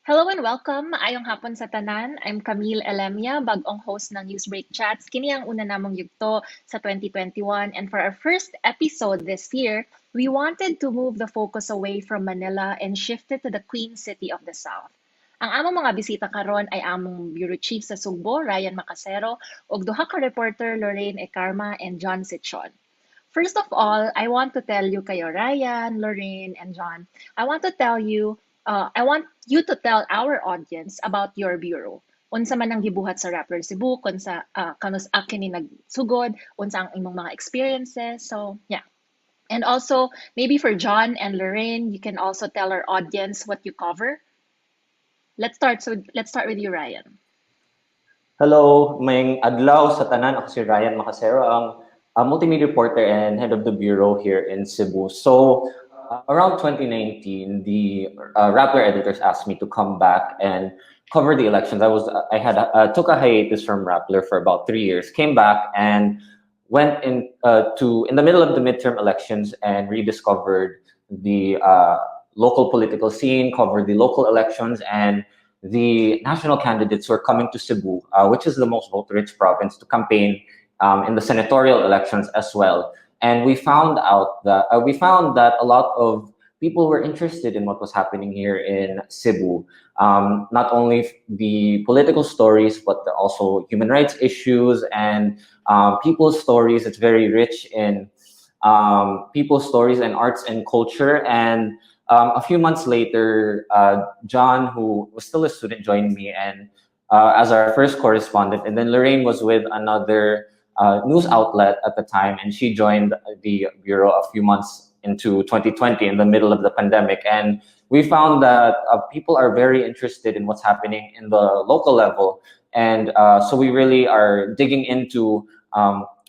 Hello and welcome. Maayong hapon sa tanan. I'm Camille ELEMIA, bagong host ng Newsbreak Chats. Kini ang una namong yugto sa 2021. And for our first episode this year, we wanted to move the focus away from Manila and shift it to the Queen City of the South. Ang among mga bisita karon ay among Bureau Chief sa Sugbo, Ryan Macasero, ug duha ka reporter Lorraine ECARMA and John Sichon. First of all, I want to tell you kayo, Ryan, Lorraine, and John, I want you to tell our audience about your bureau. Unsa man ang gibuhat sa Rappler Cebu, kunsa kanus akin ni nagsugod, unsa ang imong mga experiences. So, yeah. And also, maybe for John and Lorraine, you can also tell our audience what you cover. Let's start with you, Ryan. Hello, mayong adlaw sa tanan. Ako si Ryan Macasero, ang multimedia reporter and head of the bureau here in Cebu. So, around 2019, the Rappler editors asked me to come back and cover the elections. Took a hiatus from Rappler for about 3 years, came back and went in the middle of the midterm elections and rediscovered the local political scene, covered the local elections, and the national candidates who are coming to Cebu, which is the most vote-rich province, to campaign in the senatorial elections as well. And we found that a lot of people were interested in what was happening here in Cebu. Not only the political stories, but also human rights issues and people's stories. It's very rich in people's stories and arts and culture. And a few months later, John, who was still a student, joined me and as our first correspondent. And then Lorraine was with another news outlet at the time, and she joined the bureau a few months into 2020 in the middle of the pandemic. And we found that people are very interested in what's happening in the local level. And so we really are digging into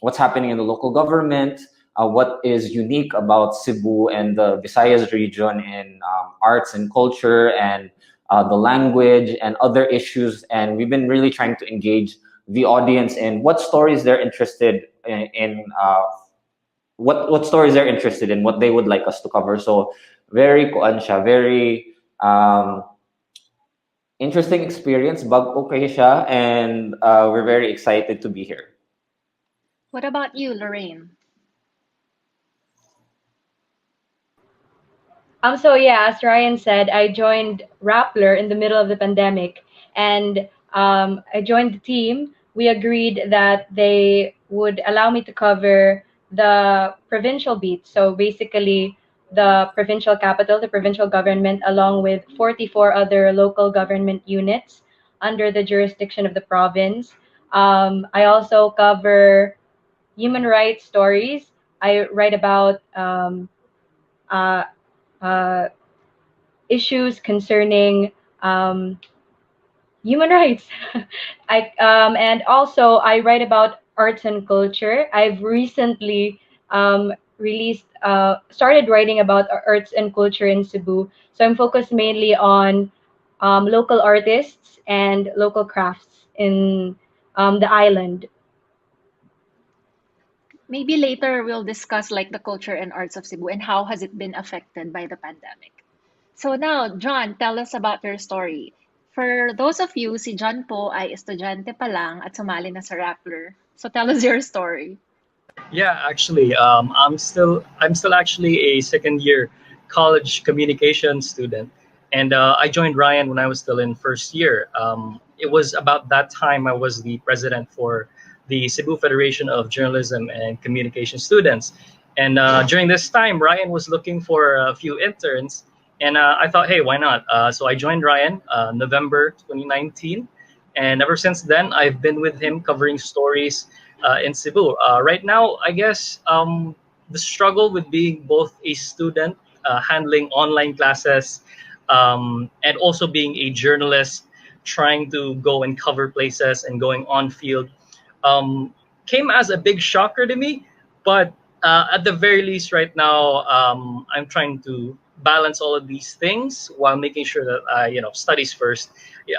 what's happening in the local government, what is unique about Cebu and the Visayas region in arts and culture and the language and other issues. And we've been really trying to engage the audience in what stories they're interested in, what stories they're interested in, what they would like us to cover. So very interesting experience, bago kayo siya, and we're very excited to be here. What about you, Lorraine? So yeah, as Ryan said, I joined Rappler in the middle of the pandemic, and I joined the team. We agreed that they would allow me to cover the provincial beat. So basically, the provincial capital, the provincial government, along with 44 other local government units under the jurisdiction of the province. I also cover human rights stories. I write about uh, uh, issues concerning human rights. And also I write about arts and culture. I've recently started writing about arts and culture in Cebu. So I'm focused mainly on local artists and local crafts in the island. Maybe later we'll discuss like the culture and arts of Cebu and how has it been affected by the pandemic. So now, John, tell us about your story. For those of you, si John po ay estudyante pa lang at sumali na sa Rappler. So tell us your story. Yeah, actually, I'm still actually a second year college communication student, and I joined Ryan when I was still in first year. It was about that time I was the president for the Cebu Federation of Journalism and Communication Students, and during this time, Ryan was looking for a few interns, and I thought, hey, why not? So I joined Ryan November 2019, and ever since then, I've been with him covering stories in Cebu. Right now, I guess the struggle with being both a student, handling online classes, and also being a journalist, trying to go and cover places and going on field, came as a big shocker to me. But at the very least, right now, I'm trying to balance all of these things while making sure that studies first.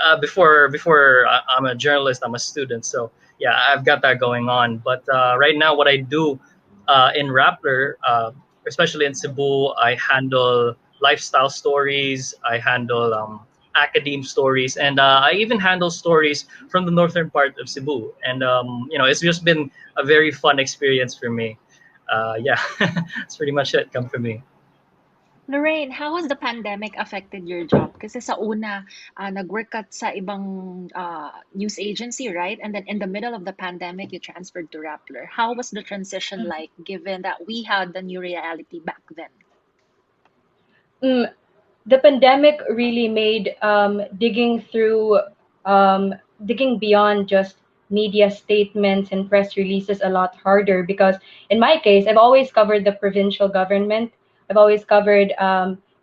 I'm a journalist, I'm a student, so yeah, I've got that going on. But right now, what I do in Rappler, especially in Cebu, I handle lifestyle stories. I handle academe stories, and I even handle stories from the northern part of Cebu. And it's just been a very fun experience for me. Yeah, that's pretty much it. Come from me. Lorraine, how has the pandemic affected your job? Kasi sa una, nag-work ka sa ibang news agency, right? And then in the middle of the pandemic, you transferred to Rappler. How was the transition like, given that we had the new reality back then? Mm, the pandemic really made digging beyond just media statements and press releases a lot harder, because in my case, I've always covered the provincial government. I've always covered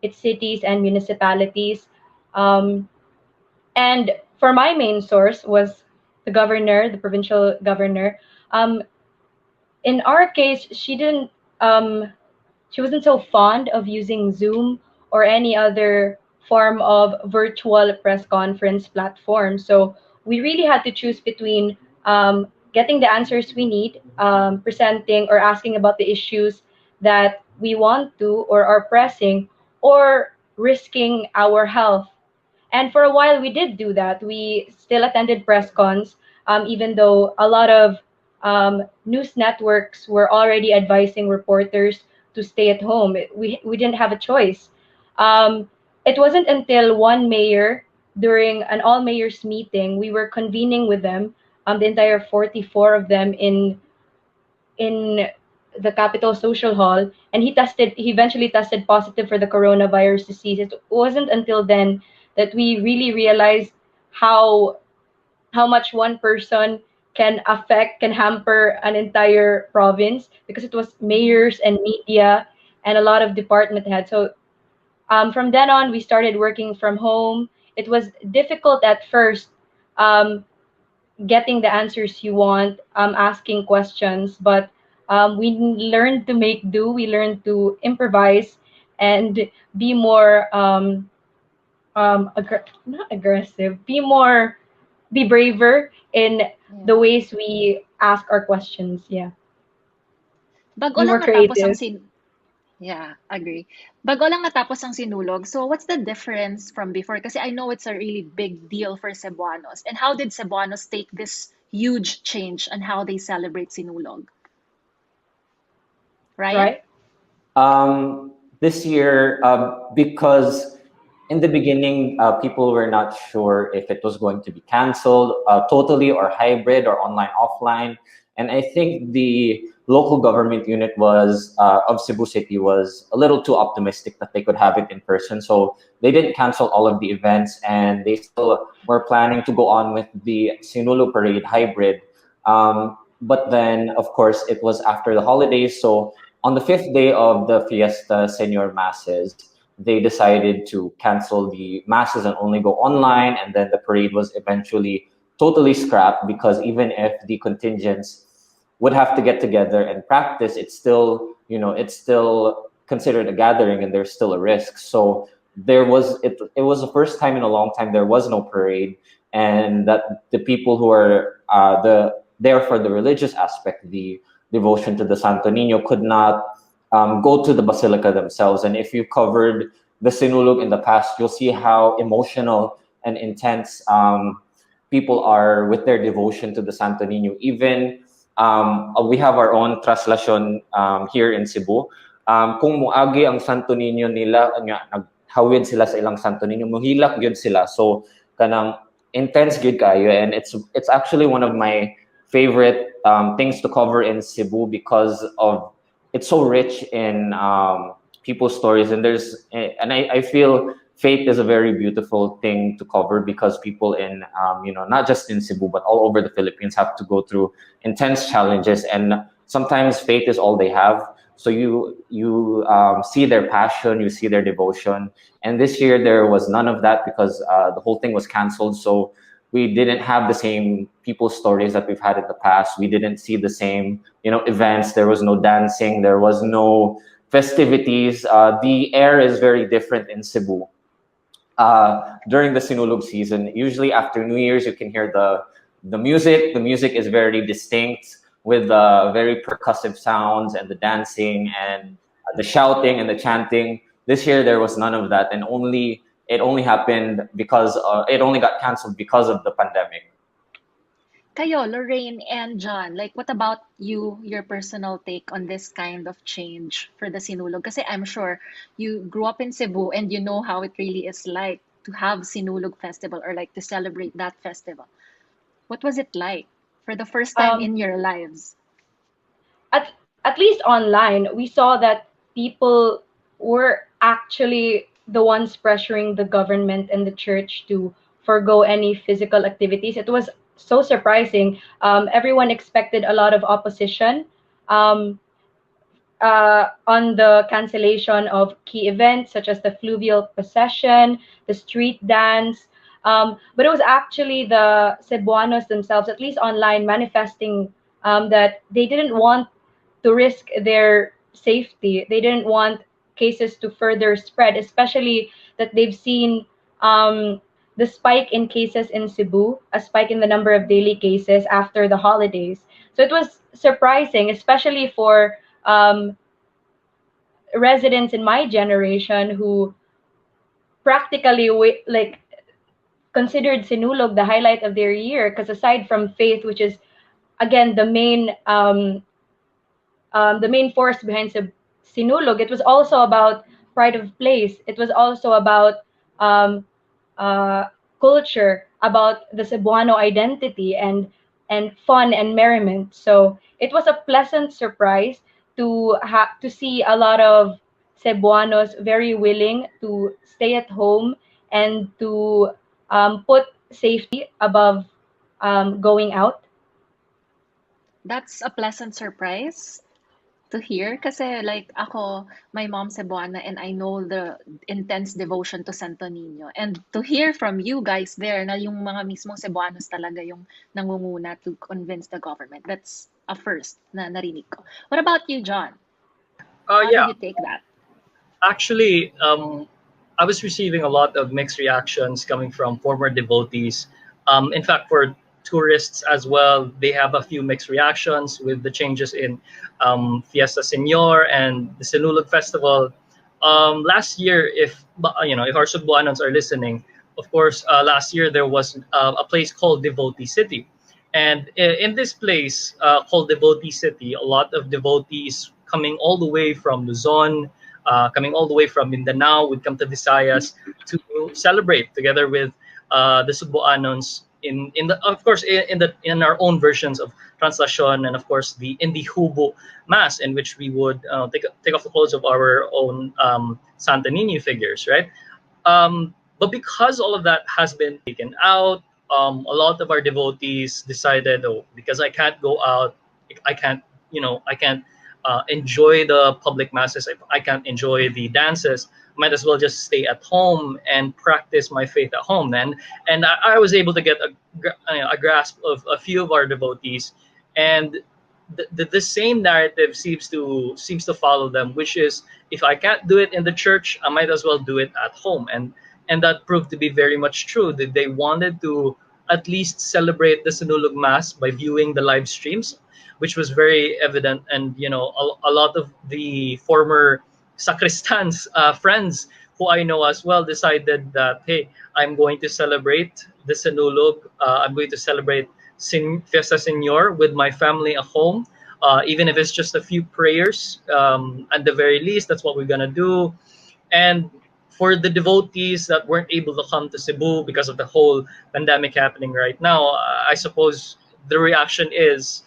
its cities and municipalities. Um, and for my main source was the governor, the provincial governor. Um, in our case, she wasn't so fond of using Zoom or any other form of virtual press conference platform. So we really had to choose between getting the answers we need, presenting or asking about the issues that we want to or are pressing, or risking our health. And for a while, we did do that. We still attended press cons, even though a lot of news networks were already advising reporters to stay at home. We didn't have a choice. Um, it wasn't until one mayor, during an all mayors meeting, we were convening with them, the entire 44 of them in the Capitol Social Hall, and he eventually tested positive for the coronavirus disease. It wasn't until then that we really realized how much one person can hamper an entire province, because it was mayors and media and a lot of department heads. So from then on, we started working from home. It was difficult at first, um, getting the answers you want, asking questions, but we learned to make do. We learned to improvise and be more not aggressive, be braver in Yeah. the ways we ask our questions. Yeah, Bago be lang more natapos ang creative. sin Yeah, agree. Bago lang natapos ang sinulog, so what's the difference from before? Kasi I know it's a really big deal for Cebuanos. And how did Cebuanos take this huge change on how they celebrate sinulog? Ryan? Right? This year, because in the beginning, people were not sure if it was going to be canceled totally or hybrid or online offline. And I think the local government unit was of Cebu City was a little too optimistic that they could have it in person. So they didn't cancel all of the events, and they still were planning to go on with the Sinulu Parade hybrid. But then, of course, it was after the holidays. So on the fifth day of the Fiesta Senior Masses, they decided to cancel the masses and only go online. And then the parade was eventually totally scrapped, because even if the contingents would have to get together and practice, it's still, it's still considered a gathering and there's still a risk. So it was the first time in a long time there was no parade, and that the people who are there for the religious aspect, the devotion to the Santo Nino, could not go to the basilica themselves. And if you covered the Sinulog in the past, you'll see how emotional and intense people are with their devotion to the Santo Nino. Even we have our own translation here in Cebu. Kung muagi ang Santo Nino nila, naghawid sila sa ilang Santo Nino, muhilak gyud sila. So kanang intense gyud kayo, and it's actually one of my favorite things to cover in Cebu, because of it's so rich in people's stories. And I feel faith is a very beautiful thing to cover, because people in not just in Cebu but all over the Philippines have to go through intense challenges, and sometimes faith is all they have. So you see their passion, you see their devotion. And this year there was none of that, because the whole thing was canceled. So we didn't have the same people's stories that we've had in the past. We didn't see the same, events. There was no dancing. There was no festivities. The air is very different in Cebu. During the Sinulog season, usually after New Year's, you can hear the music. The music is very distinct, with very percussive sounds, and the dancing and the shouting and the chanting. This year there was none of that, and only it only happened because it only got canceled because of the pandemic. Kayo, Lorraine and John, like what about you, your personal take on this kind of change for the Sinulog? Kasi I'm sure you grew up in Cebu and you know how it really is like to have Sinulog festival or like to celebrate that festival. What was it like for the first time Um, in your lives? at least online, we saw that people were actually the ones pressuring the government and the church to forego any physical activities. It was so surprising. Everyone expected a lot of opposition. Um, on the cancellation of key events such as the fluvial procession, the street dance. But it was actually the Cebuanos themselves, at least online, manifesting that they didn't want to risk their safety. They didn't want cases to further spread, especially that they've seen um, the spike in cases in Cebu, a spike in the number of daily cases after the holidays. So it was surprising, especially for um, residents in my generation who practically like considered Sinulog the highlight of their year, because aside from faith, which is again the main force behind Sinulog, it was also about pride of place. It was also about um, uh, culture, about the Cebuano identity and fun and merriment. So it was a pleasant surprise to see a lot of Cebuanos very willing to stay at home and to put safety above going out. That's a pleasant surprise to hear kasi like ako, my mom's Cebuana and I know the intense devotion to Santo Niño. And to hear from you guys there na yung mga mismong Cebuanos talaga yung nangunguna to convince the government. That's a first na narinig ko. What about you, John? How did Yeah, you take that? actually, I was receiving a lot of mixed reactions coming from former devotees. In fact, for tourists as well, they have a few mixed reactions with the changes in Fiesta Señor and the Sinulog Festival. Last year, if our Cebuanos are listening, of course, last year there was a place called Devotee City. And in this place called Devotee City, a lot of devotees coming all the way from Luzon, coming all the way from Mindanao would come to Visayas to celebrate together with the Cebuanos in the of course in our own versions of translation, and of course the in the Hubo Mass, in which we would take off the clothes of our own Santa Nino figures, right? But because all of that has been taken out, a lot of our devotees decided, oh, because I can't go out, I can't, I can't enjoy the public masses, I can't enjoy the dances, might as well just stay at home and practice my faith at home. And I was able to get a grasp of a few of our devotees, and the same narrative seems to follow them, which is if I can't do it in the church, I might as well do it at home. And that proved to be very much true, that they wanted to at least celebrate the Sinulog Mass by viewing the live streams, which was very evident. And a lot of the former sacristans friends who I know as well decided that, hey, I'm going to celebrate the Sinulog, I'm going to celebrate Fiesta Señor with my family at home, even if it's just a few prayers. At the very least, that's what we're gonna do. And for the devotees that weren't able to come to Cebu because of the whole pandemic happening right now, I suppose the reaction is,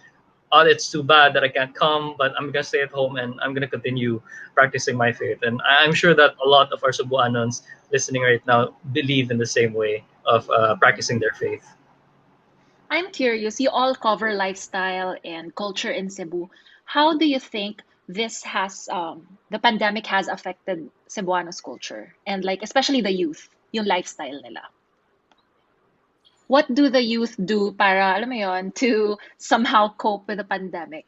oh, it's too bad that I can't come, but I'm gonna stay at home and I'm gonna continue practicing my faith. And I'm sure that a lot of our Cebuanons listening right now believe in the same way of practicing their faith. I'm curious, you all cover lifestyle and culture in Cebu. How do you think the pandemic has affected Cebuano's culture and like especially the youth, yung lifestyle nila? What do the youth do para, alam mo yon, to somehow cope with the pandemic?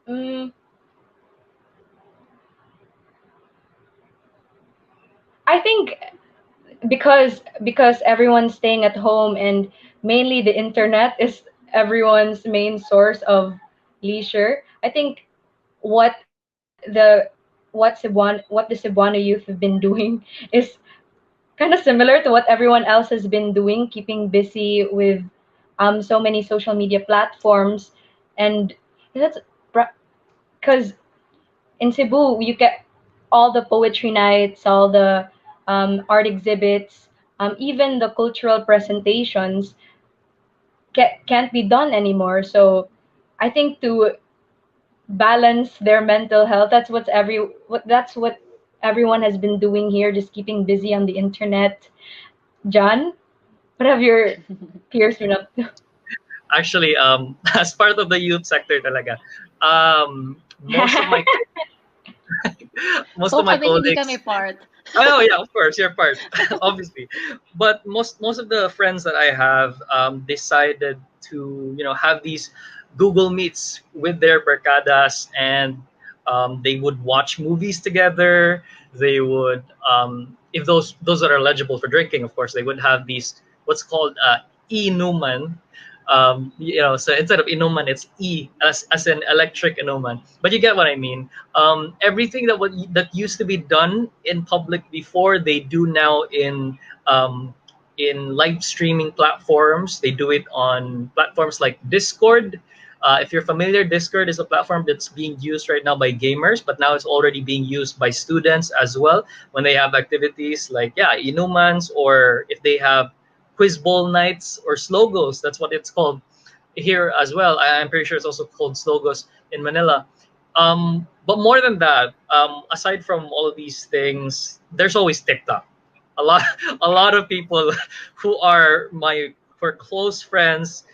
Mm, I think because everyone's staying at home and mainly the internet is everyone's main source of leisure. I think what the what the Cebuano youth have been doing is kind of similar to what everyone else has been doing, keeping busy with so many social media platforms, and that's because in Cebu you get all the poetry nights, all the art exhibits, even the cultural presentations can't be done anymore. So I think to balance their mental health, that's what everyone has been doing here, just keeping busy on the internet. John, what have your peers been up to? Actually, as part of the youth sector talaga, most of my most So of my kami, hindi kami colleagues. part. Oh yeah, of course, you're part, obviously. But most of the friends that I have decided to have these Google meets with their barcadas, and they would watch movies together. They would, if those that are eligible for drinking, of course, they would have these what's called e-numan. So instead of inuman, it's as an electric inuman. But you get what I mean. Everything that used to be done in public before, they do now um, in live streaming platforms. They do it on platforms like Discord. If you're familiar, Discord is a platform that's being used right now by gamers, but now it's already being used by students as well when they have activities like inumans, or if they have quiz bowl nights or slogos. That's what it's called here as well. I'm pretty sure it's also called slogos in Manila. But more than that, aside from all of these things, there's always TikTok. A lot, a lot of people who are my for close friends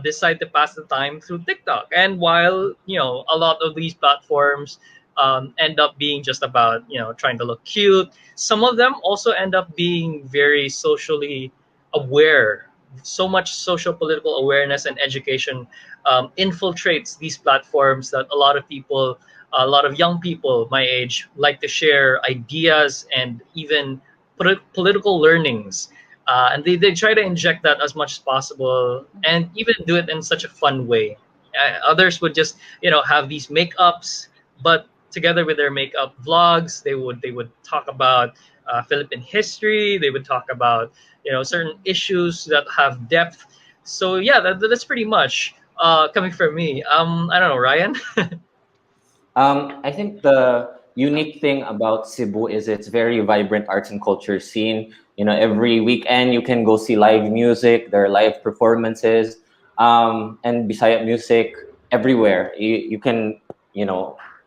decide to pass the time through TikTok. And while a lot of these platforms end up being just about trying to look cute, some of them also end up being very socially aware. So much social political awareness and education infiltrates these platforms that a lot of young people my age like to share ideas and even political learnings. And they try to inject that as much as possible and even do it in such a fun way. Others would just have these makeups, but together with their makeup vlogs, they would talk about Philippine history. They would talk about certain issues that have depth. So yeah, that's pretty much coming from me. I don't know, Ryan. I think the unique thing about Cebu is its very vibrant arts and culture scene. Every weekend you can go see live music. There are live performances, and Bisaya music everywhere. You can,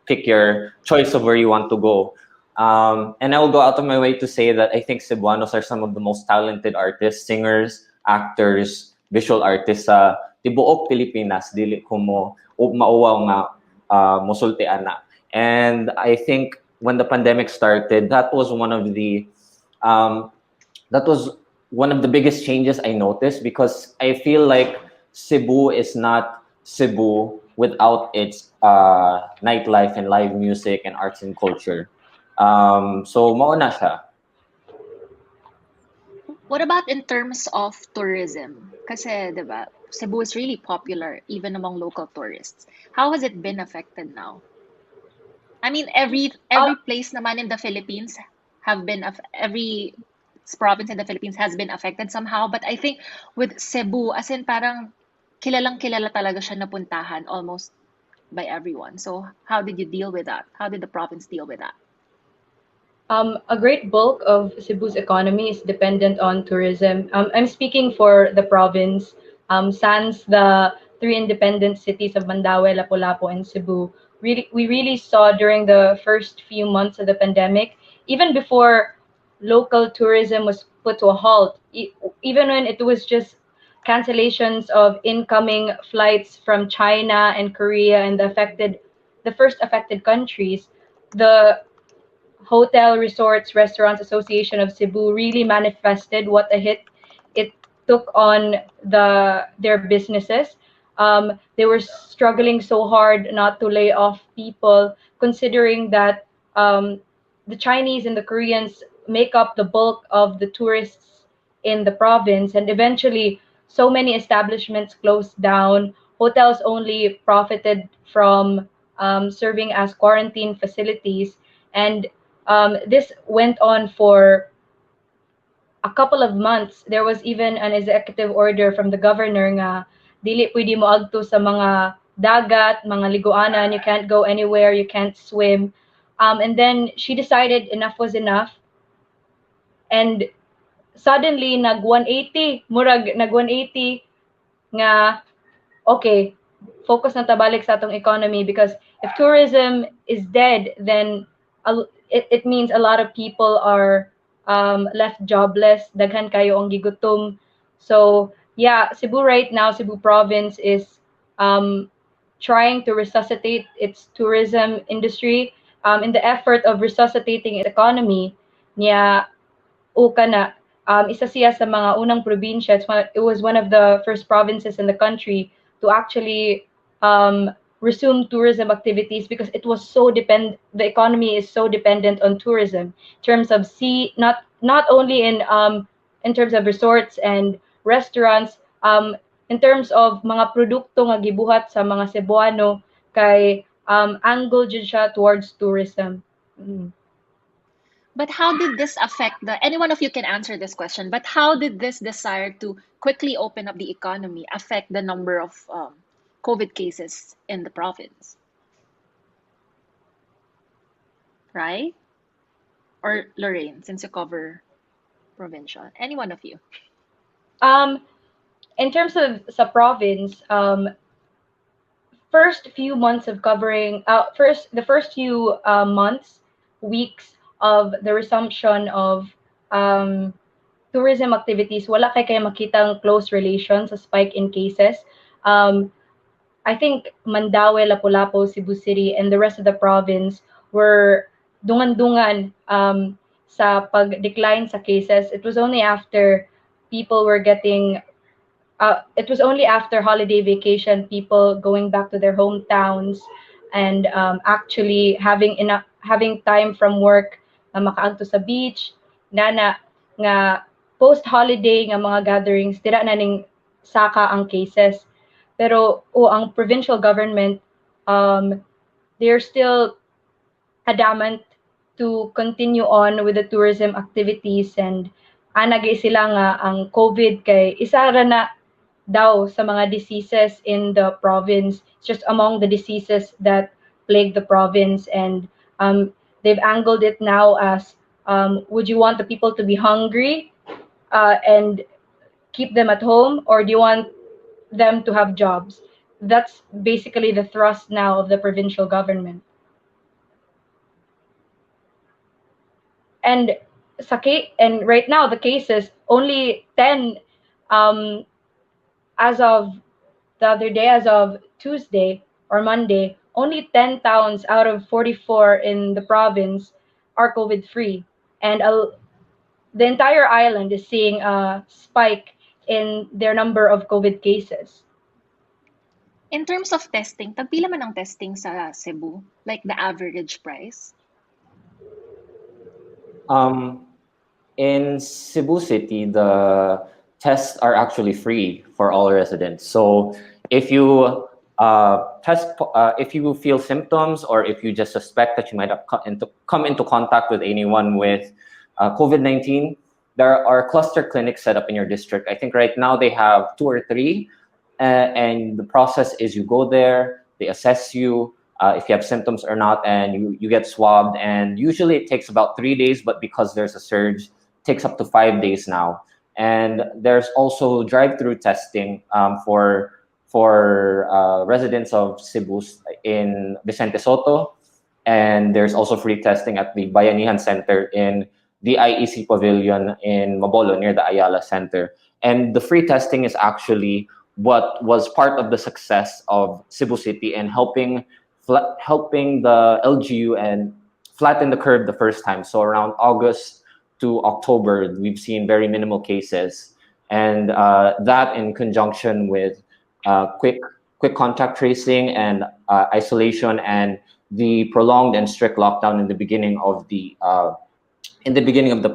pick your choice of where you want to go. And I will go out of my way to say that I think Cebuanos are some of the most talented artists, singers, actors, visual artists sa tibuok Pilipinas. Dili ko mo mauwaw nga musultian na. And I think when the pandemic started, um, that was one of the biggest changes I noticed, because I feel like Cebu is not Cebu without its nightlife and live music and arts and culture. So mauna siya. What about in terms of tourism? Kasi, di ba, Cebu is really popular even among local tourists. How has it been affected now? I mean, Uh, every place naman in the Philippines every province in the Philippines has been affected somehow. But I think with Cebu, as in parang kilalang kilala talaga siya napuntahan almost by everyone. So how did you deal with that? How did the province deal with that? a great bulk of Cebu's economy is dependent on tourism. I'm speaking for the province. Sans the three independent cities of Mandaue, Lapu-Lapu, and Cebu, we really saw during the first few months of the pandemic, even before local tourism was put to a halt, even when it was just cancellations of incoming flights from China and Korea and the first affected countries, the Hotel Resorts Restaurants Association of Cebu really manifested what a hit it took on their businesses. They were struggling so hard not to lay off people, considering that the Chinese and the Koreans make up the bulk of the tourists in the province, and eventually, so many establishments closed down. Hotels only profited from serving as quarantine facilities, And this went on for a couple of months. There was even an executive order from the governor nga dili pwede mo agto sa mga dagat, mga liguanan, you can't go anywhere, you can't swim. And then she decided enough was enough, and suddenly nag 180, murag nag 180 nga okay, focus na tabalik sa atong economy, because if tourism is dead, then it means a lot of people are left jobless, daghan kayo ang gigutom. So yeah, Cebu right now, Cebu province is um, trying to resuscitate its tourism industry, in the effort of resuscitating its economy. Niya, o kana, isa siya sa mga unang probinsya. It was one of the first provinces in the country to actually resume tourism activities, because it was so the economy is so dependent on tourism in terms of not only in terms of resorts and restaurants, in terms of mga produkto nga gibuhat sa mga Cebuano, kay angle jud siya towards tourism. Mm. But how did this affect any one of you can answer this question, but how did this desire to quickly open up the economy affect the number of COVID cases in the province? Right? Or Lorraine, since you cover provincial. Any one of you. In terms of sa province, first few months of covering, the first few months, weeks of the resumption of tourism activities, wala kay makitang close relation sa spike in cases. I think Mandaue, Lapu-Lapu, Cebu City, and the rest of the province were dungan-dungan sa pag-decline sa cases. It was only after people were getting it was only after holiday vacation, people going back to their hometowns and actually having time from work na makaagto sa beach, nga post holiday nga mga gatherings dira na ning saka ang cases. Pero ang provincial government, they're still adamant to continue on with the tourism activities, and anagay sila nga ang COVID kay isa ra na daw sa mga diseases in the province. It's just among the diseases that plague the province, and they've angled it now as would you want the people to be hungry and keep them at home, or do you want them to have jobs? That's basically the thrust now of the provincial government. And right now the cases, only 10 as of the other day, as of Tuesday or Monday, only 10 towns out of 44 in the province are COVID free, and the entire island is seeing a spike in their number of COVID cases. In terms of testing, tagpila man ang testing sa Cebu? Like the average price? In Cebu City, the tests are actually free for all residents. So if you if you feel symptoms, or if you just suspect that you might have come into contact with anyone with COVID-19, there are cluster clinics set up in your district. I think right now they have 2 or 3, and the process is you go there, they assess you, if you have symptoms or not, and you get swabbed. And usually it takes about 3 days, but because there's a surge, it takes up to 5 days now. And there's also drive-through testing for residents of Cebu in Vicente Soto, and there's also free testing at the Bayanihan Center in the IEC Pavilion in Mabolo near the Ayala Center. And the free testing is actually what was part of the success of Cebu City in helping the LGU and flatten the curve the first time. So around August to October, we've seen very minimal cases, and that in conjunction with quick contact tracing and isolation, and the prolonged and strict lockdown in the beginning of the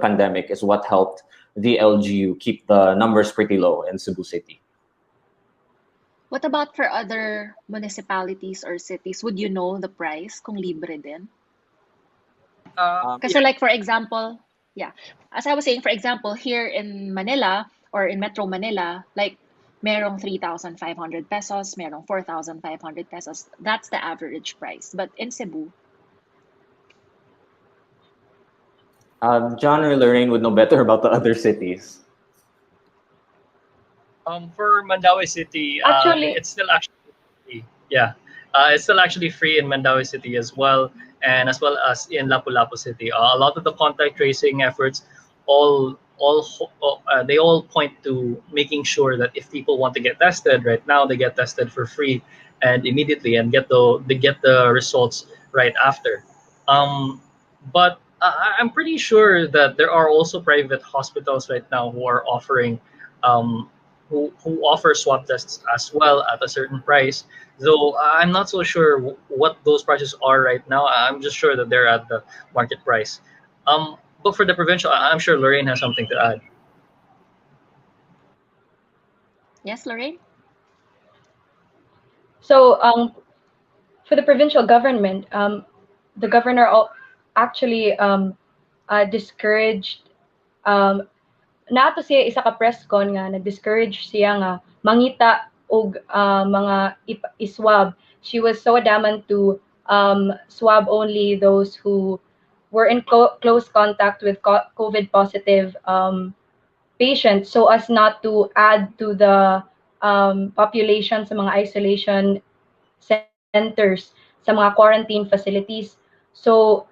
pandemic is what helped the LGU keep the numbers pretty low in Cebu City. What about for other municipalities or cities? Would you know the price kung libre din? Kasi Yeah. like for example, yeah, as I was saying, for example, here in Manila or in Metro Manila, like merong 3,500 pesos, merong 4,500 pesos. That's the average price. But in Cebu, John or Lorraine would know better about the other cities. For Mandaue City, Actually, it's still actually free. Yeah, it's still actually free in Mandaue City as well, and as well as in Lapu-Lapu City. A lot of the contact tracing efforts, they all point to making sure that if people want to get tested right now, they get tested for free and immediately, and get the results right after. Um, but I'm pretty sure that there are also private hospitals right now who are offering um, who offer swab tests as well at a certain price. Though I'm not so sure what those prices are right now. I'm just sure that they're at the market price. But for the provincial, I'm sure Lorraine has something to add. yes, Lorraine? so for the provincial government, the governor actually discouraged um, nato siya isa ka press con nga nag-discourage siya nga mangita og mga iswab. She was so adamant to swab only those who were in close contact with COVID positive patients so as not to add to the population sa mga isolation centers, sa mga quarantine facilities. So,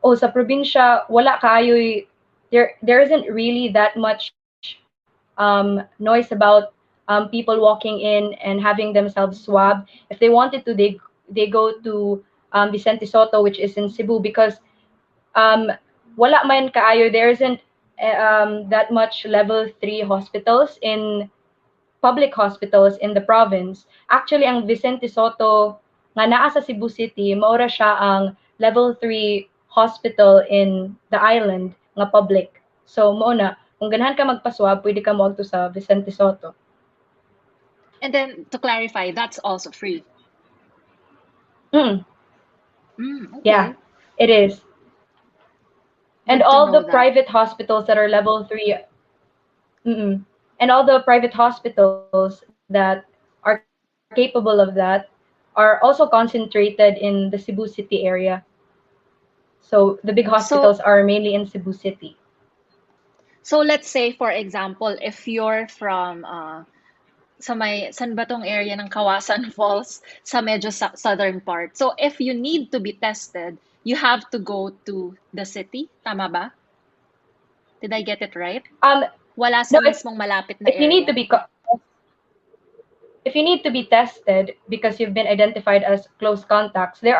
sa probinsya, wala kaayoy, there isn't really that much noise about people walking in and having themselves swabbed. If they wanted to, they go to Vicente Soto, which is in Cebu, because um, wala man kaayo, there isn't that much level 3 hospitals in public hospitals in the province. Actually, ang Vicente Soto nga naa sa Cebu City, maura siya ang level 3 hospital in the island nga public. So, mo na, kung ganahan ka magpaswab, pwede ka moadto sa Vicente Soto. And then to clarify, that's also free. Mm, yeah, Okay. it is. And Good to all know the that. private hospitals that are level 3, mm-mm, and all the private hospitals that are capable of that are also concentrated in the Cebu City area. So the big hospitals So, are mainly in Cebu City. so let's say for example, if you're from sa may san ba tong area ng Kawasan Falls sa medyo southern part. So if you need to be tested, you have to go to the city, tama ba? Did I get it right? Um, Wala no, sa mismong malapit na if you need to area. be if you need to be tested because you've been identified as close contacts, there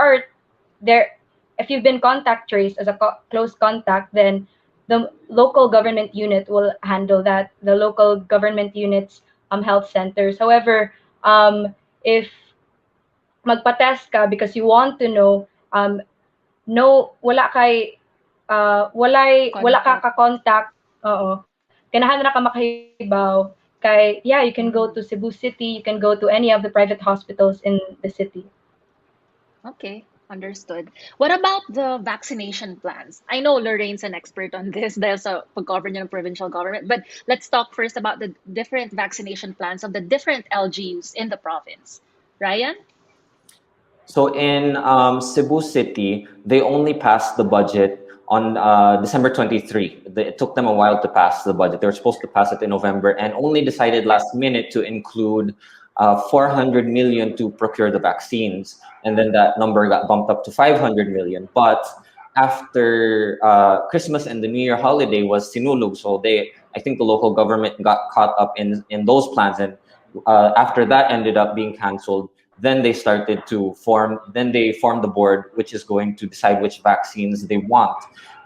if you've been contact traced as a close contact, then the local government unit will handle that. The local government units health centers. However, if magpa-test ka because you want to know no wala kay wala ka Contact. ka-contact, oo, ganahan na ka makahibaw kay yeah, you can go to Cebu City, you can go to any of the private hospitals in the city. Okay, understood. What about the vaccination plans? I know Lorraine's an expert on this. There's a pag-govern ng provincial government, but let's talk first about the different vaccination plans of the different LGUs in the province. Ryan? So in Cebu City, they only passed the budget on December 23. It took them a while to pass the budget. They were supposed to pass it in November and only decided last minute to include 400 million to procure the vaccines. And then that number got bumped up to 500 million. But after Christmas and the New Year holiday was sinulog, so I think the local government got caught up in those plans, and after that ended up being canceled. Then they started to then they formed the board, which is going to decide which vaccines they want.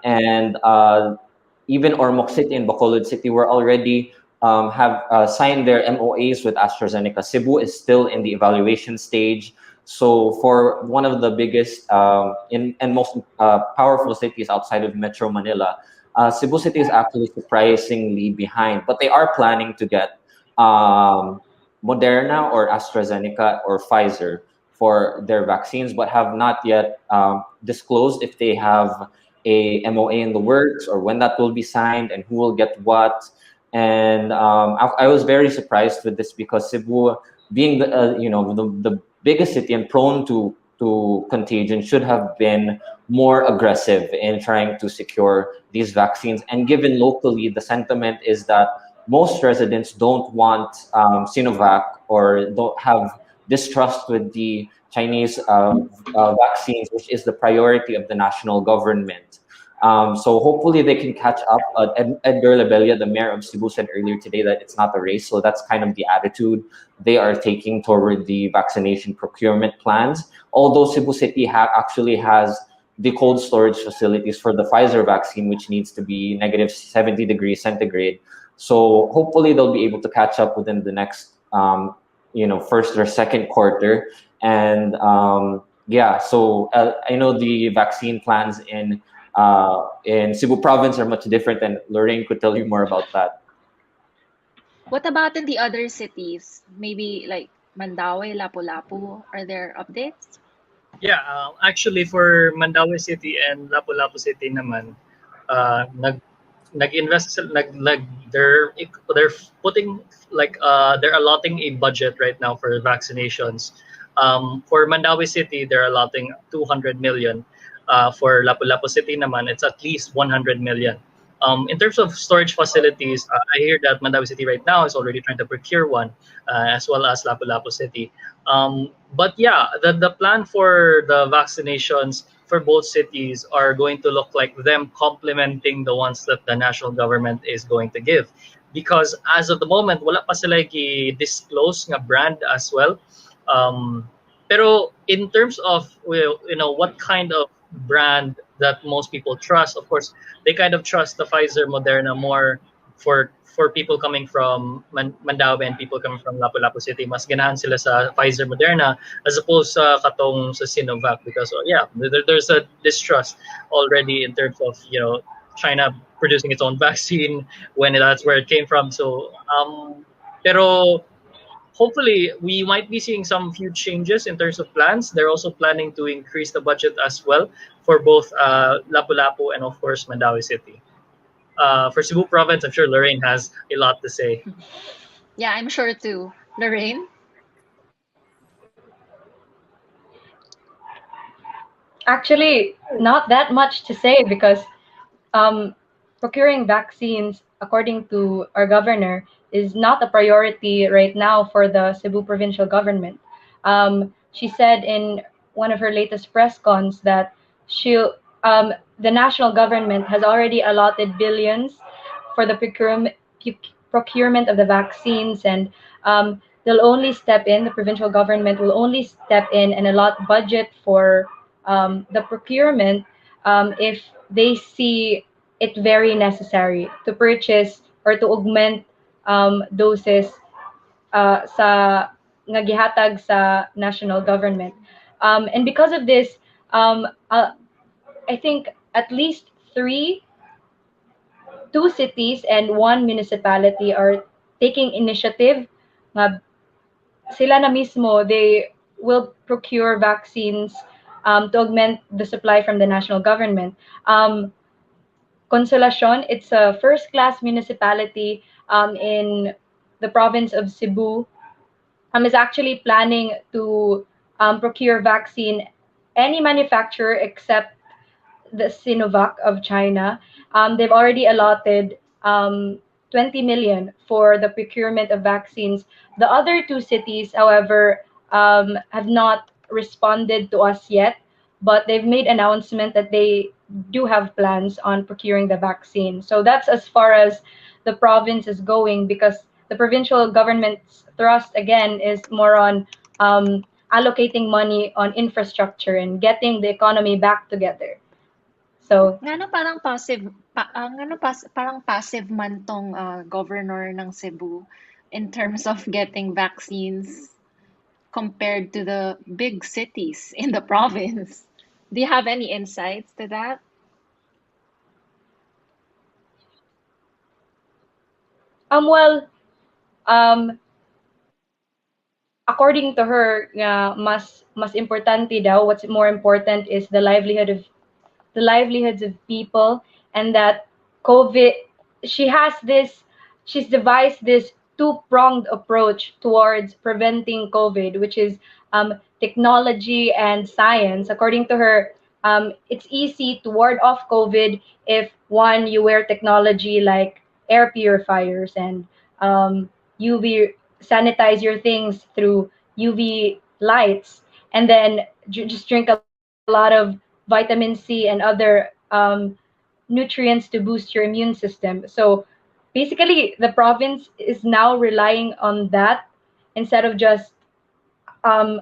And even Ormoc City and Bacolod City were already have signed their MOAs with AstraZeneca. Cebu is still in the evaluation stage. So for one of the biggest and most powerful cities outside of Metro Manila, Cebu City is actually surprisingly behind, but they are planning to get Moderna or AstraZeneca or Pfizer for their vaccines, but have not yet disclosed if they have a MOA in the works, or when that will be signed, and who will get what. And I was very surprised with this because Cebu, being the biggest city and prone to contagion, should have been more aggressive in trying to secure these vaccines. And given locally, the sentiment is that most residents don't want Sinovac, or don't have distrust with the Chinese vaccines, which is the priority of the national government. So hopefully they can catch up. Edgar Labella, the mayor of Cebu, said earlier today that it's not a race. So that's kind of the attitude they are taking toward the vaccination procurement plans. Although Cebu City actually has the cold storage facilities for the Pfizer vaccine, which needs to be negative 70 degrees centigrade. So hopefully they'll be able to catch up within the next, first or second quarter. And yeah, so I know the vaccine plans in Cebu province are much different, and Lorraine could tell you more about that. What about in the other cities? Maybe like Mandaue, Lapu-Lapu. Are there updates? Yeah, actually for Mandaue City and Lapu-Lapu City naman, nag-invest they're putting they're allotting a budget right now for vaccinations. For Mandaue City, they're allotting 200 million. For Lapu-Lapu City naman, it's at least 100 million. In terms of storage facilities, I hear that Mandaue City right now is already trying to procure one, as well as Lapu-Lapu City. But yeah, the plan for the vaccinations for both cities are going to look like them complementing the ones that the national government is going to give. Because as of the moment, wala pa sila disclose nga brand as well. Pero in terms of what kind of brand that most people trust, of course, they kind of trust the Pfizer Moderna more for people coming from Mandaue and people coming from Lapu-Lapu City. Mas ganahan sila sa Pfizer Moderna as opposed sa katong sa Sinovac, because yeah, there's a distrust already in terms of China producing its own vaccine when that's where it came from. So pero hopefully we might be seeing some few changes in terms of plans. They're also planning to increase the budget as well for both Lapu-Lapu and of course Mandaue City. For Cebu province, I'm sure Lorraine has a lot to say. Yeah, I'm sure too. Lorraine? Actually, not that much to say because um, procuring vaccines, according to our governor, is not a priority right now for the Cebu provincial government. She said in one of her latest press cons that the national government has already allotted billions for the procurement of the vaccines, and they'll only step in. The provincial government will only step in and allot budget for the procurement if they see it very necessary to purchase or to augment doses sa nga gihatag sa national government. And because of this, I think at least two cities and one municipality are taking initiative. Nga sila na mismo, they will procure vaccines to augment the supply from the national government. Consolacion, it's a first-class municipality in the province of Cebu, is actually planning to procure vaccine any manufacturer except the Sinovac of China. They've already allotted 20 million for the procurement of vaccines. The other two cities, however, have not responded to us yet, but they've made announcement that they do have plans on procuring the vaccine. So that's as far as the province is going, because the provincial government's thrust again is more on allocating money on infrastructure and getting the economy back together. So Ngano parang passive parang passive man tong governor ng Cebu in terms of getting vaccines compared to the big cities in the province. Do you have any insights to that? well, um, according to her, mas importante daw, what's more important is the livelihood the livelihoods of people, and that COVID, she has this, she's devised this two-pronged approach towards preventing COVID, which is technology and science. According to her, it's easy to ward off COVID if one, you wear technology like air purifiers and UV, sanitize your things through UV lights, and then just drink a lot of vitamin C and other nutrients to boost your immune system. So basically, the province is now relying on that instead of just um,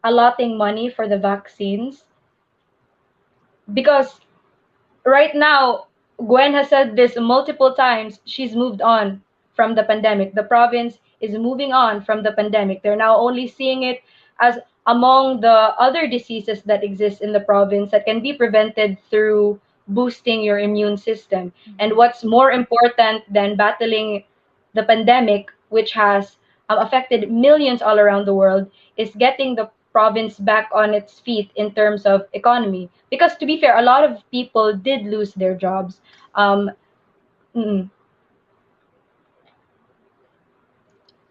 allotting money for the vaccines, because right now, Gwen has said this multiple times. She's moved on from the pandemic. The province is moving on from the pandemic. They're now only seeing it as among the other diseases that exist in the province that can be prevented through boosting your immune system. And what's more important than battling the pandemic, which has affected millions all around the world, is getting the province back on its feet in terms of economy. Because to be fair, a lot of people did lose their jobs. Um, mm,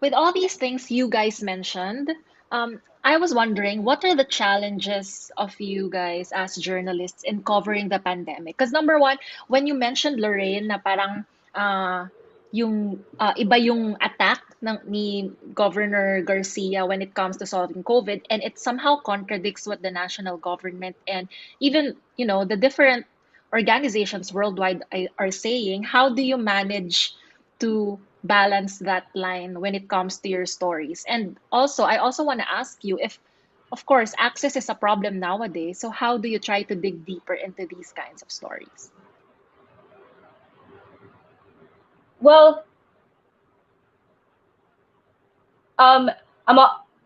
With all these things you guys mentioned, I was wondering what are the challenges of you guys as journalists in covering the pandemic? Because number one, when you mentioned Lorraine na parang iba yung attack ni Governor Garcia when it comes to solving COVID, and it somehow contradicts what the national government and even the different organizations worldwide are saying. How do you manage to balance that line when it comes to your stories? And also, I also want to ask you if, of course, access is a problem nowadays. So how do you try to dig deeper into these kinds of stories? well, um,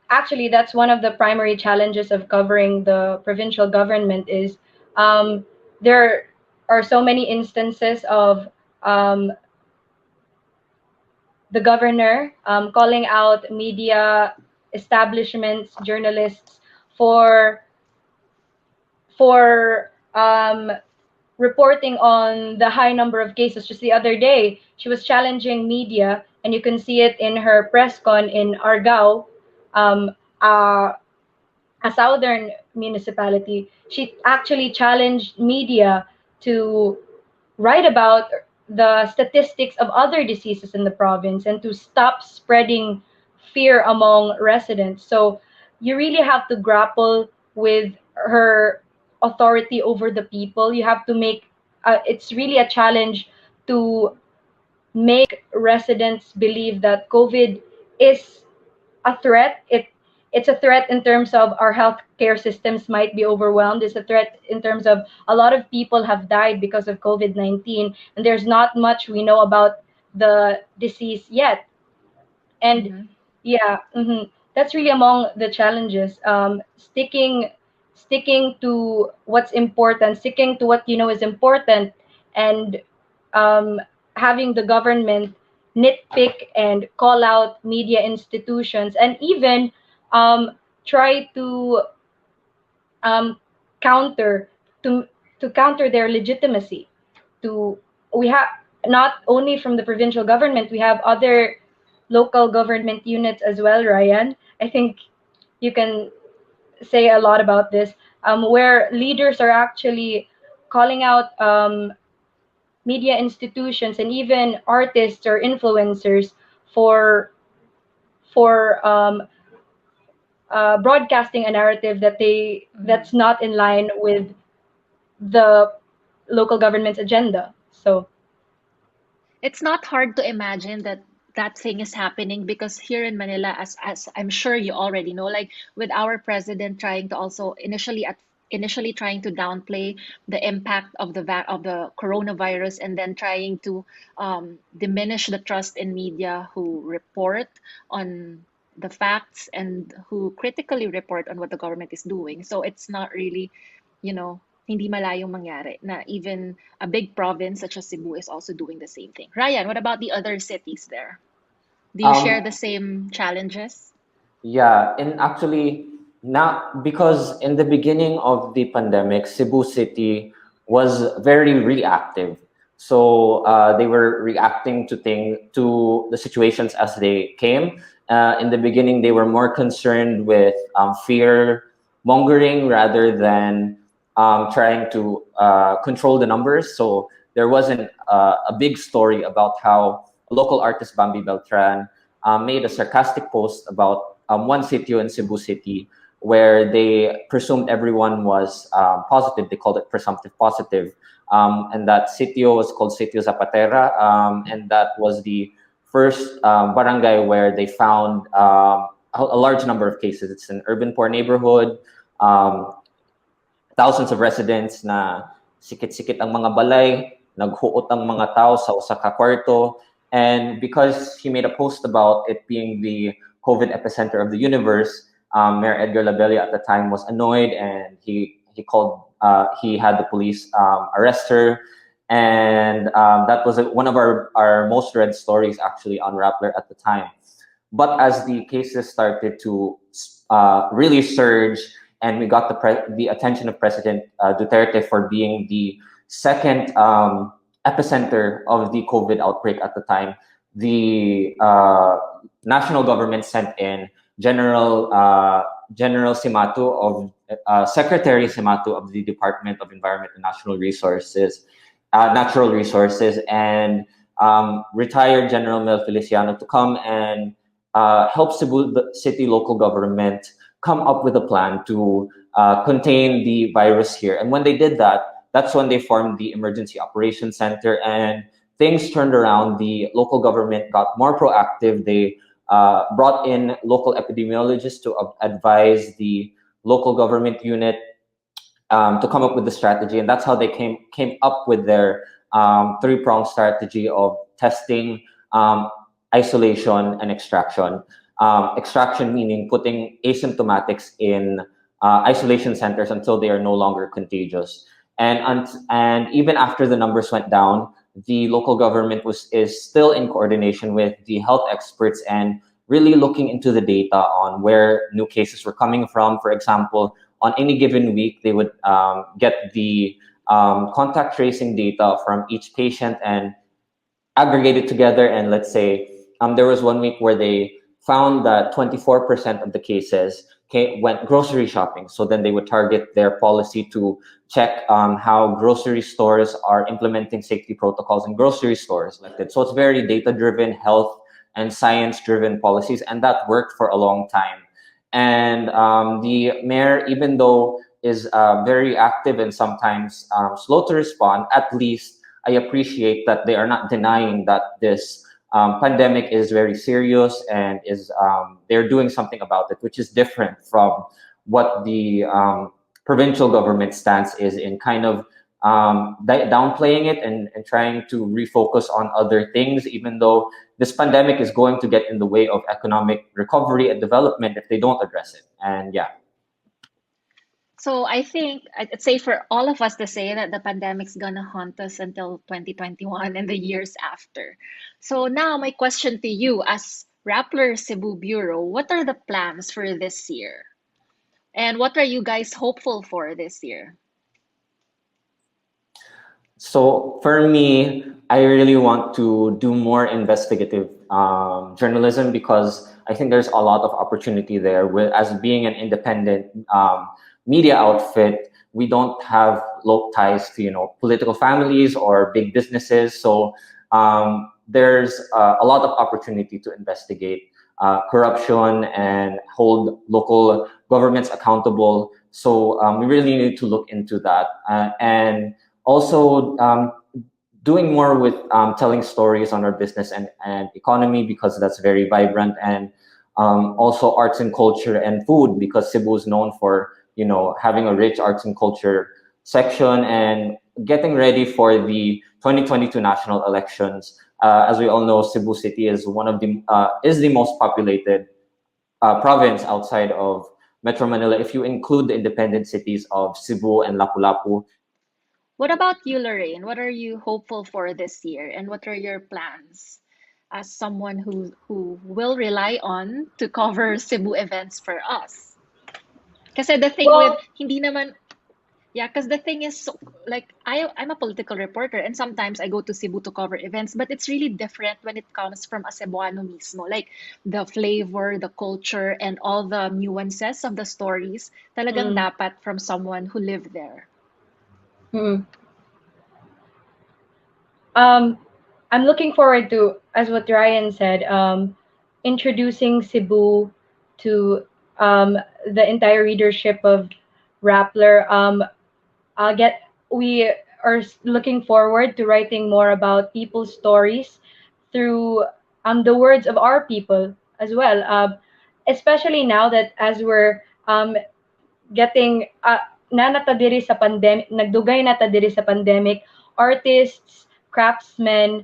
actually, that's one of the primary challenges of covering the provincial government is um, there are so many instances of um, the governor calling out media establishments, journalists for for reporting on the high number of cases. Just the other day, she was challenging media, and you can see it in her press con in Argao, um, uh, a southern municipality. She actually challenged media to write about the statistics of other diseases in the province and to stop spreading fear among residents. So you really have to grapple with her authority over the people. You have to make it's really a challenge to make residents believe that COVID is a threat. It's a threat in terms of our healthcare systems might be overwhelmed. It's a threat in terms of a lot of people have died because of COVID-19, and there's not much we know about the disease yet. And Mm-hmm. yeah, that's really among the challenges. Sticking to what's important, sticking to what you know is important, and um, having the government nitpick and call out media institutions, and even um, try to um, counter to counter their legitimacy. To We have not only from the provincial government, we have other local government units as well. Ryan, I think you can say a lot about this, where leaders are actually calling out media institutions and even artists or influencers for for broadcasting a narrative Mm-hmm. that's not in line with the local government's agenda. So It's not hard to imagine that that thing is happening because here in Manila, as I'm sure you already know, like with our president trying to also initially trying to downplay the impact of of the coronavirus, and then trying to diminish the trust in media who report on the facts and who critically report on what the government is doing. So it's not really, hindi malayong mangyari na even a big province such as Cebu is also doing the same thing. Ryan, what about the other cities there? Do you share Um, the same challenges? yeah, and actually, Now, because in the beginning of the pandemic, Cebu City was very reactive. So they were reacting to the situations as they came. In the beginning, they were more concerned with fear mongering rather than trying to control the numbers. So there wasn't a big story about how local artist Bambi Beltran made a sarcastic post about one sitio in Cebu City where they presumed everyone was positive. They called it presumptive positive. And that sitio was called Sitio Zapatera. And that was the first barangay where they found a large number of cases. It's an urban poor neighborhood. Um, Thousands of residents na sikit-sikit ang mga balay, naghuot ang mga tao sa usa ka kwarto. And because he made a post about it being the COVID epicenter of the universe, Mayor Edgar Labella at the time was annoyed, and he had the police arrest her. And that was one of our most read stories actually on Rappler at the time. But as the cases started to really surge, and we got the attention of President Duterte for being the second epicenter of the COVID outbreak at the time, the national government sent in General Simato of Secretary Simato of the Department of Environment and Natural Resources, and retired General Mel Feliciano to come and help Cebu City local government come up with a plan to contain the virus here. And when they did that, that's when they formed the Emergency Operations Center, and things turned around. The local government got more proactive. They brought in local epidemiologists to advise the local government unit to come up with the strategy. And that's how they came up with their three-pronged strategy of testing, isolation, and extraction. Extraction meaning putting asymptomatics in isolation centers until they are no longer contagious. And even after the numbers went down, the local government is still in coordination with the health experts and really looking into the data on where new cases were coming from. For example, on any given week, they would get the contact tracing data from each patient and aggregate it together. And let's say there was one week where they found that 24% of the cases went grocery shopping. So then they would target their policy to check how grocery stores are implementing safety protocols in grocery stores. So it's very data-driven, health and science-driven policies, and that worked for a long time. And the mayor, even though is very active and sometimes slow to respond, at least I appreciate that they are not denying that this pandemic is very serious and they're doing something about it, which is different from what the provincial government stance is in kind of downplaying it and trying to refocus on other things, even though this pandemic is going to get in the way of economic recovery and development if they don't address it. And yeah. So I think I'd say for all of us to say that the pandemic's gonna haunt us until 2021 and the years after. So now my question to you as Rappler Cebu Bureau, what are the plans for this year? And what are you guys hopeful for this year? So for me, I really want to do more investigative journalism because I think there's a lot of opportunity there. As being an independent media outfit, we don't have ties to political families or big businesses. So there's a lot of opportunity to investigate corruption and hold local governments accountable. So we really need to look into that and also doing more with telling stories on our business and economy because that's very vibrant, and also arts and culture and food because Cebu is known for having a rich arts and culture section, and getting ready for the 2022 national elections. As we all know, Cebu City is is the most populated province outside of Metro Manila if you include the independent cities of Cebu and Lapu-Lapu. What about you, Lorraine? What are you hopeful for this year, and what are your plans as someone who will rely on to cover Cebu events for us? Kasi the thing with, Well, hindi naman, yeah, because the thing is, so, like, I'm a political reporter, and sometimes I go to Cebu to cover events, but it's really different when it comes from a Cebuano mismo. Like, the flavor, the culture, and all the nuances of the stories, talagang mm, dapat from someone who lived there. mm. Um, I'm looking forward to, as what Ryan said, introducing Cebu to the entire readership of Rappler. Get we are looking forward to writing more about people's stories through the words of our people as well. Especially now that as we're getting nanata diri sa pandemic, nagdugay nata diri sa pandemic, artists, craftsmen,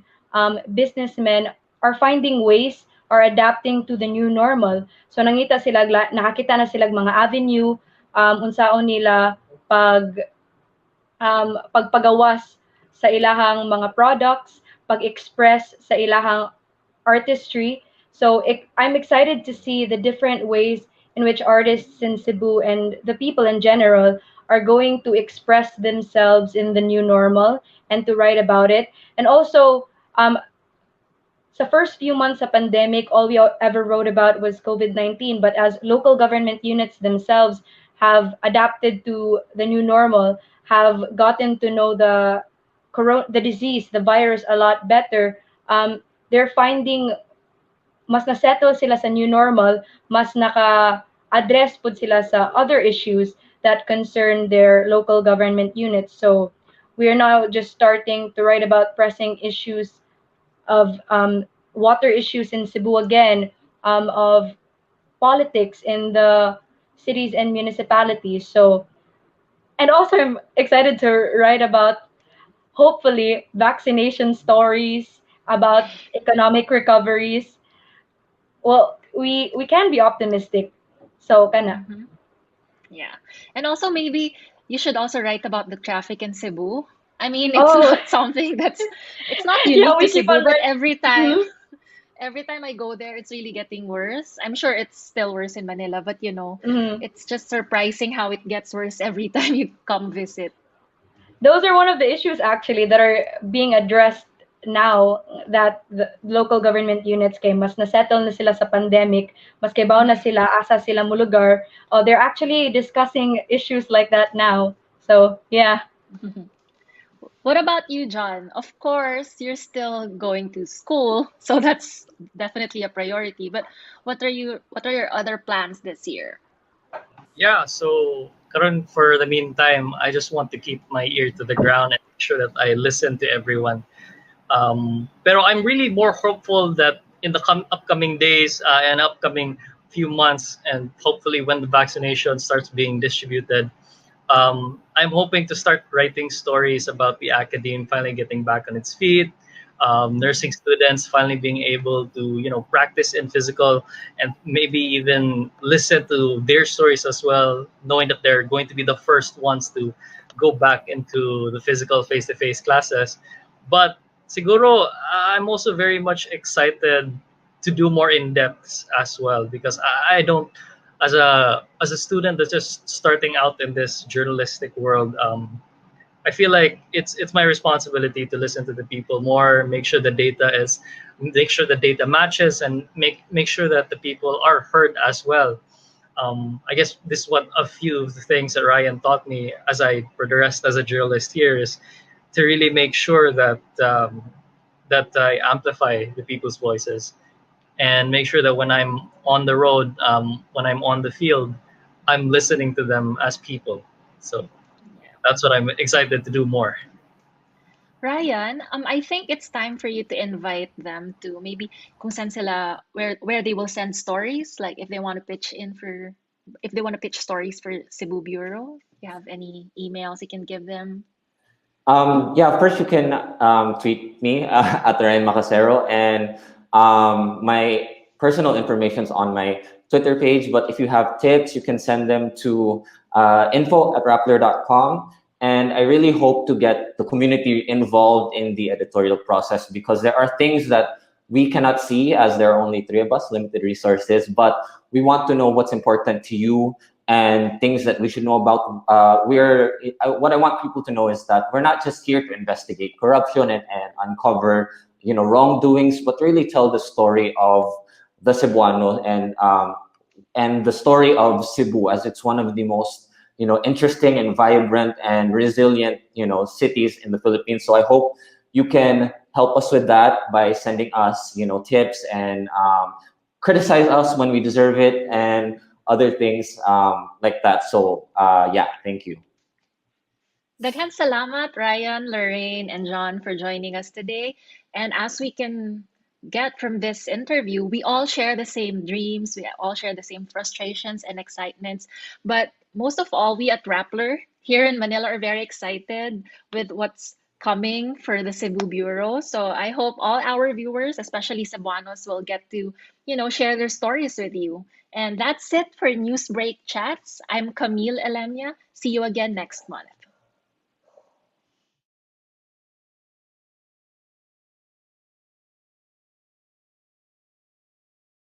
businessmen are finding ways or adapting to the new normal. So nangita sila, nakakita na sila mga avenue unsaon nila pagpagawas sa ilahang mga products, pag-express sa ilahang artistry. So I'm excited to see the different ways in which artists in Cebu and the people in general are going to express themselves in the new normal and to write about it. And also, sa first few months of pandemic, all we ever wrote about was COVID-19. But as local government units themselves have adapted to the new normal, have gotten to know the disease, the virus a lot better, they're finding mas na-settle sila sa new normal, mas naka-address po sila sa other issues that concern their local government units. So we are now just starting to write about pressing issues of water issues in Cebu again, of politics in the cities and municipalities. So, and also I'm excited to write about hopefully vaccination stories, about economic recoveries. Well, we can be optimistic. So, kana. Mhm. Yeah. And also maybe you should also write about the traffic in Cebu. I mean, it's Oh, not something that's it's not yeah, unique to we keep Cebu, on but learning. Mhm. every time I go there, it's really getting worse. I'm sure it's still worse in Manila, but Mhm. it's just surprising how it gets worse every time you come visit. Those are one of the issues actually that are being addressed now that the local government units kay mas na-settle na sila sa pandemic, mas kay bao na Mhm. sila, asa sila mulugar. Oh, they're actually discussing issues like that now. So, yeah. What about you, John? Of course, you're still going to school, so that's definitely a priority. But what are your other plans this year? Yeah, so karon for the meantime, I just want to keep my ear to the ground and make sure that I listen to everyone. Pero I'm really more hopeful that in the upcoming days and upcoming few months, and hopefully when the vaccination starts being distributed, I'm hoping to start writing stories about the academe finally getting back on its feet, nursing students finally being able to practice in physical and maybe even listen to their stories as well, knowing that they're going to be the first ones to go back into the physical face-to-face classes. But siguro, I'm also very much excited to do more in depth as well because I don't, as a student that's just starting out in this journalistic world, I feel like it's my responsibility to listen to the people more, make sure the data matches, and make sure that the people are heard as well. I guess this is what a few of the things that Ryan taught me as I progressed as a journalist here is to really make sure that I amplify the people's voices and make sure that when I'm on the road, when I'm on the field, I'm listening to them as people. So that's what I'm excited to do more. Ryan, I think it's time for you to invite them to maybe kung saan sila, where they will send stories, like if they want to pitch stories for Cebu Bureau. If you have any emails you can give them. Yeah, first you can tweet me at Ryan Macasero, and my personal information is on my Twitter page. But if you have tips, you can send them to info@rappler.com. And I really hope to get the community involved in the editorial process because there are things that we cannot see as there are only three of us, limited resources, but we want to know what's important to you and things that we should know about. What I want people to know is that we're not just here to investigate corruption and uncover, wrongdoings, but really tell the story of the Cebuano and the story of Cebu, as it's one of the most interesting and vibrant and resilient cities in the Philippines. So I hope you can help us with that by sending us tips and criticize us when we deserve it and other things like that. So yeah, thank you. Daghan salamat, Ryan, Lorraine, and John, for joining us today. And as we can get from this interview, we all share the same dreams, we all share the same frustrations and excitements. But most of all, we at Rappler here in Manila are very excited with what's coming for the Cebu Bureau. So I hope all our viewers, especially Cebuanos, will get to, share their stories with you. And that's it for Newsbreak Chats. I'm Camille Elemia. See you again next month.